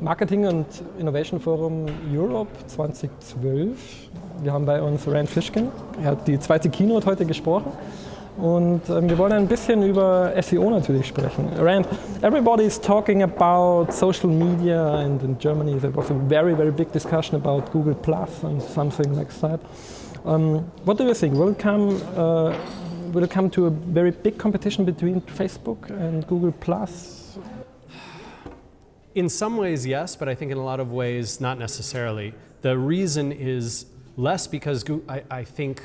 Marketing- und Innovation Forum Europe 2012. Wir haben bei uns Rand Fishkin. Er hat die zweite Keynote heute gesprochen. Und wir wollen ein bisschen über SEO natürlich sprechen. Rand, everybody is talking about social media, and in Germany there was a very, very big discussion about Google Plus and something like that. What do you think? Will it come to a very big competition between Facebook and Google Plus? In some ways, yes, but I think in a lot of ways, not necessarily. The reason is less because I think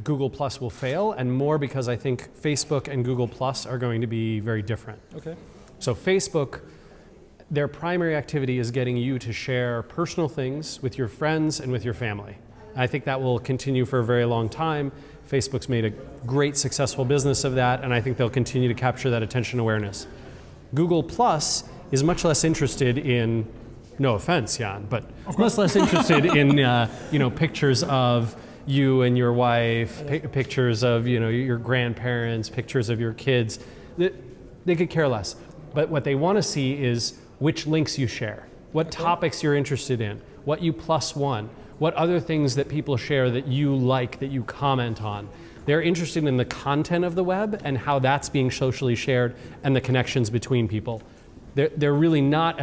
Google Plus will fail, and more because I think Facebook and Google Plus are going to be very different. Okay. So Facebook, their primary activity is getting you to share personal things with your friends and with your family. I think that will continue for a very long time. Facebook's made a great successful business of that, and I think they'll continue to capture that attention awareness. Google Plus is much less interested in, no offense, Jan, but much less interested in pictures of you and your wife, pictures of your grandparents, pictures of your kids. They could care less. But what they want to see is which links you share, what topics you're interested in, what you plus one, what other things that people share that you like, that you comment on. They're interested in the content of the web and how that's being socially shared and the connections between people. They're really not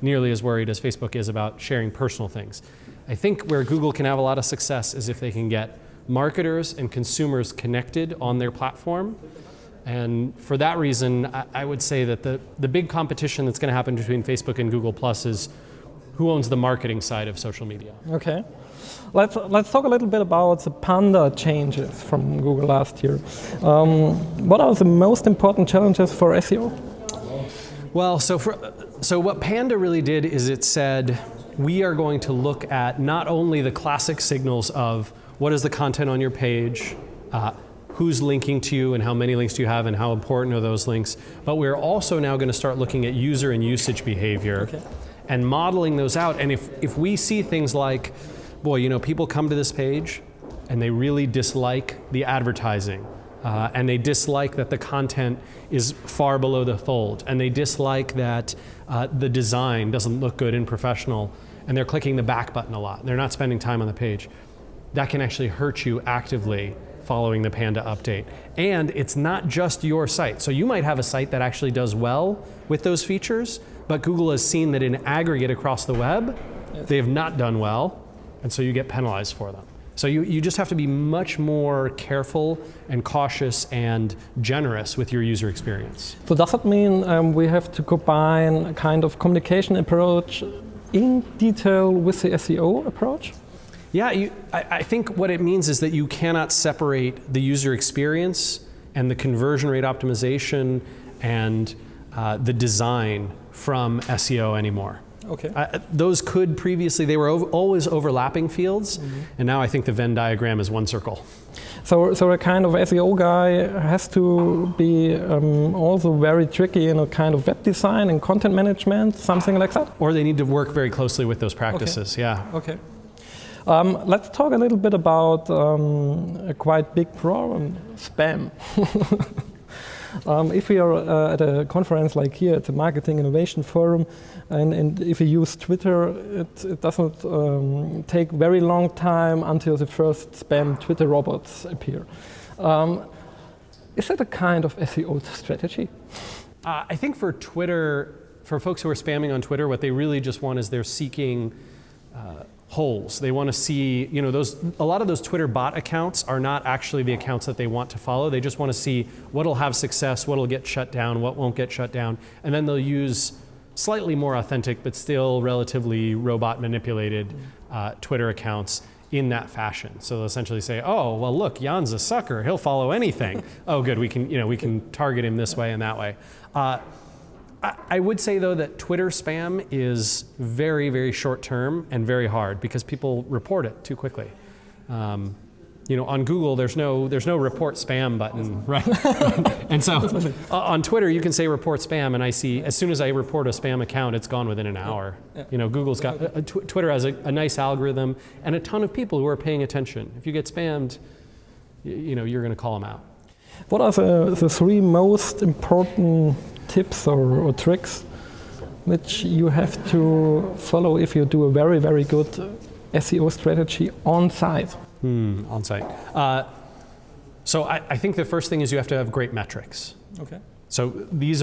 nearly as worried as Facebook is about sharing personal things. I think where Google can have a lot of success is if they can get marketers and consumers connected on their platform. And for that reason, I would say that the big competition that's going to happen between Facebook and Google Plus is who owns the marketing side of social media. Okay. Let's talk a little bit about the Panda changes from Google last year. What are the most important challenges for SEO? Well, so what Panda really did is it said, we are going to look at not only the classic signals of what is the content on your page, who's linking to you and how many links do you have and how important are those links, but we're also now going to start looking at user and usage behavior and modeling those out. And if we see things like, people come to this page and they really dislike the advertising, and they dislike that the content is far below the fold, and they dislike that the design doesn't look good and professional, and they're clicking the back button a lot, and they're not spending time on the page, that can actually hurt you actively following the Panda update. And it's not just your site. So you might have a site that actually does well with those features, but Google has seen that in aggregate across the web, they have not done well, and so you get penalized for them. So you just have to be much more careful and cautious and generous with your user experience. So does that mean we have to combine a kind of communication approach in detail with the SEO approach? Yeah, I think what it means is that you cannot separate the user experience and the conversion rate optimization and the design from SEO anymore. Okay. Those could previously, they were always overlapping fields, and now I think the Venn diagram is one circle. So a kind of SEO guy has to be also very tricky in a kind of web design and content management, something like that? Or they need to work very closely with those practices, yeah. Okay. Let's talk a little bit about a quite big problem, spam. If we are at a conference like here at the Marketing Innovation Forum, and if we use Twitter, it doesn't take very long time until the first spam Twitter robots appear. Is that a kind of SEO strategy? I think for Twitter, for folks who are spamming on Twitter, what they really just want is they're seeking holes. They want to see, a lot of those Twitter bot accounts are not actually the accounts that they want to follow. They just want to see what'll have success, what'll get shut down, what won't get shut down, and then they'll use slightly more authentic but still relatively robot manipulated Twitter accounts in that fashion. So they'll essentially say, oh, well look, Jan's a sucker, he'll follow anything. Oh good, we can target him this way and that way. I would say though that Twitter spam is very, very short term and very hard because people report it too quickly. On Google, there's no report spam button, right? And so on Twitter, you can say report spam, and I see as soon as I report a spam account, it's gone within an hour. Yeah. Google's got Twitter has a nice algorithm and a ton of people who are paying attention. If you get spammed, you're going to call them out. What are the three most important tips or tricks which you have to follow if you do a very, very good SEO strategy on site? On site. So I think the first thing is you have to have great metrics. Okay. So these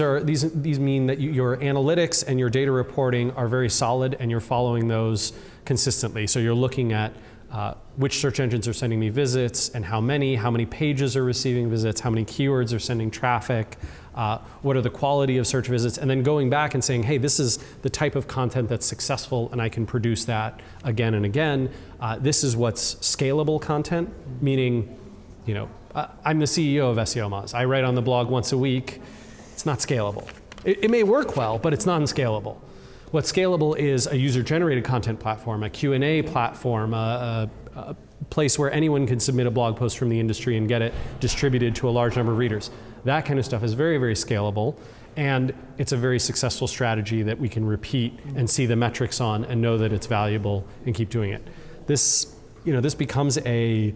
mean that your analytics and your data reporting are very solid and you're following those consistently. So you're looking at which search engines are sending me visits and how many pages are receiving visits, how many keywords are sending traffic, what are the quality of search visits, and then going back and saying, hey, this is the type of content that's successful and I can produce that again and again. This is what's scalable content, meaning, I'm the CEO of SEOmoz. I write on the blog once a week. It's not scalable. It may work well, but it's not unscalable. What's scalable is a user-generated content platform, a Q&A platform, a place where anyone can submit a blog post from the industry and get it distributed to a large number of readers. That kind of stuff is very, very scalable, and it's a very successful strategy that we can repeat and see the metrics on and know that it's valuable and keep doing it. This becomes a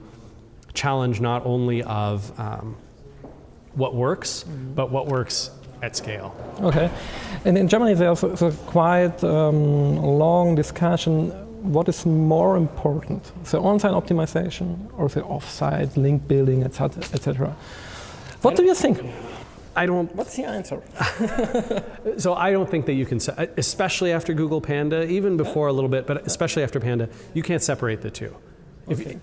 challenge not only of what works, but what works at scale. Okay, and in Germany there's a quite long discussion. What is more important, the on-site optimization or the off-site link building, etc.? What do you think? What's the answer? So I don't think that you can, especially after Google Panda, even before a little bit, but especially after Panda, you can't separate the two. Okay.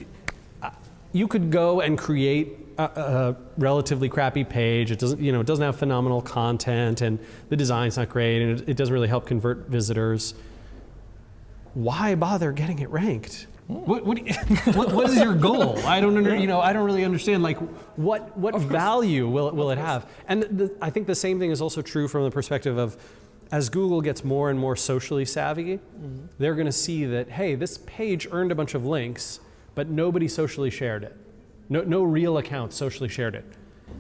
You could go and create a relatively crappy page. It doesn't have phenomenal content, and the design's not great, and it doesn't really help convert visitors. Why bother getting it ranked? What is your goal? I don't really understand. Like, what value will it have? And I think the same thing is also true from the perspective of, as Google gets more and more socially savvy, they're going to see that, hey, this page earned a bunch of links, but nobody socially shared it. No real accounts socially shared it.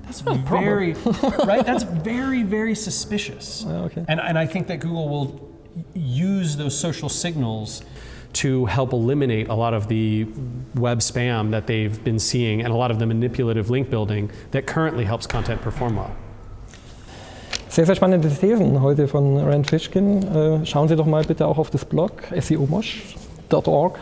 That's very right. That's very, very suspicious. Okay. And I think that Google will use those social signals to help eliminate a lot of the web spam that they've been seeing and a lot of the manipulative link building that currently helps content perform well. Sehr, sehr spannende Thesen heute von Rand Fishkin. Schauen Sie doch mal bitte auch auf das Blog SEOmoz.org.